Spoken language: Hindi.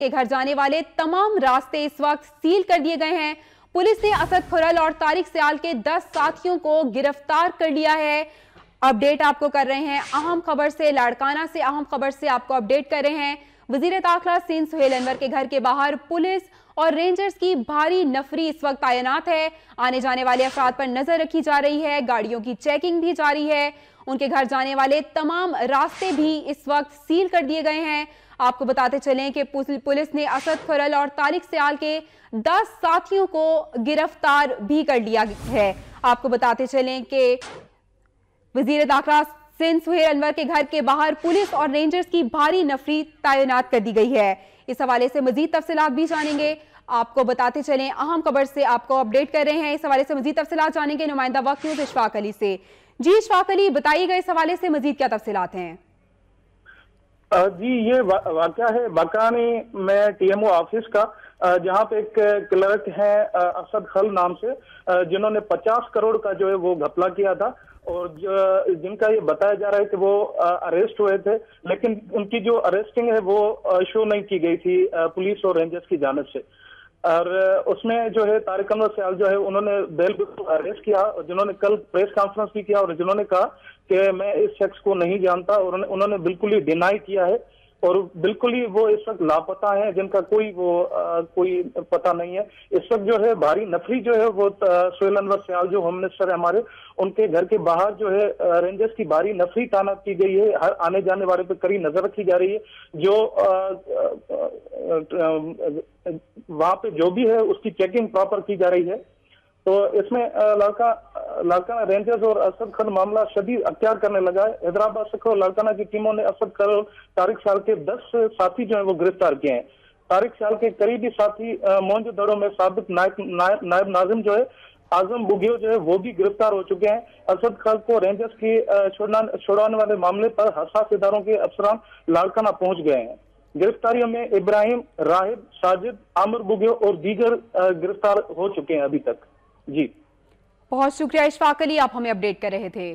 के घर जाने वाले तमाम रास्ते इस वक्त सील कर दिए गए हैं। पुलिस ने असद खुरल और तारिक सियाल के 10 साथियों को गिरफ्तार कर लिया है। अपडेट आपको कर रहे हैं अहम खबर से, लाड़काना से अहम खबर से आपको अपडेट कर रहे हैं। वजीर दाखिला सिंध सुहेल अनवर के घर के बाहर पुलिस और रेंजर्स की भारी नफरी इस वक्त तैनात है। आने जाने वाले अफराद पर नजर रखी जा रही है, गाड़ियों की चेकिंग भी जारी है। उनके घर जाने वाले तमाम रास्ते भी इस वक्त सील कर दिए गए हैं। आपको बताते चलें कि पुलिस ने असद खुरल और तारिक सियाल के 10 साथियों को गिरफ्तार भी कर लिया है। आपको बताते चलें कि वजीर दाखिला सिंध सुहेल अनवर के घर के बाहर पुलिस और रेंजर्स की भारी नफरी तैनात कर दी गई है। इस हवाले से मजीद तफसीलात भी जानेंगे। आपको बताते चलें अहम खबर से आपको अपडेट कर रहे हैं। इस हवाले से मजीद तफसीलात जानेंगे नुमाइंदा वक्त न्यूज़ इशफाक अली से। जी इशफाक अली, बताइएगा इस हवाले से मजीद क्या तफसीलात हैं? जी, ये वाकया है बकानी में टीएमओ ऑफिस का, जहां पे एक क्लर्क है असद खल नाम से, जिन्होंने 50 करोड़ का जो है वो घपला किया था और जिनका ये बताया जा रहा है कि वो अरेस्ट हुए थे, लेकिन उनकी जो अरेस्टिंग है वो शो नहीं की गई थी पुलिस और रेंजर्स की जानिब से। और उसमें जो है तारिक अनवर सियाल जो है उन्होंने बेल बिल्कुल अरेस्ट किया, और जिन्होंने कल प्रेस कॉन्फ्रेंस भी किया और जिन्होंने कहा कि मैं इस शख्स को नहीं जानता, और उन्होंने बिल्कुल ही डिनाई किया है और बिल्कुल ही वो इस वक्त लापता है, जिनका कोई पता नहीं है। इस वक्त जो है भारी नफरी जो है वो सुहेल अनवर सियाल जो होम मिनिस्टर है हमारे, उनके घर के बाहर जो है रेंजर्स की भारी नफरी तैनात की गई है। हर आने जाने वाले पे कड़ी नजर रखी जा रही है। जो वहां पे जो भी है उसकी चेकिंग प्रॉपर की जा रही है। तो इसमें लाड़काना रेंजर्स और असद खल मामला शदीद अख्तियार करने लगा है। हैदराबाद से लाड़काना की टीमों ने असद खल और तारिक सियाल के 10 साथी जो है वो गिरफ्तार किए हैं। तारिक सियाल के करीबी साथी मौजूदड़ों में साबिक नायब नाजिम जो है आजम बुगियो जो है वो भी गिरफ्तार हो चुके हैं। असद खल को रेंजर्स की छुड़ाने वाले मामले पर हसास इदारों के अफसरान लाड़काना पहुंच गए हैं। गिरफ्तारियों में इब्राहिम, राहिब, साजिद, आमिर बुगियो और दीगर गिरफ्तार हो चुके हैं अभी तक। जी, बहुत शुक्रिया इशफाक अली, आप हमें अपडेट कर रहे थे।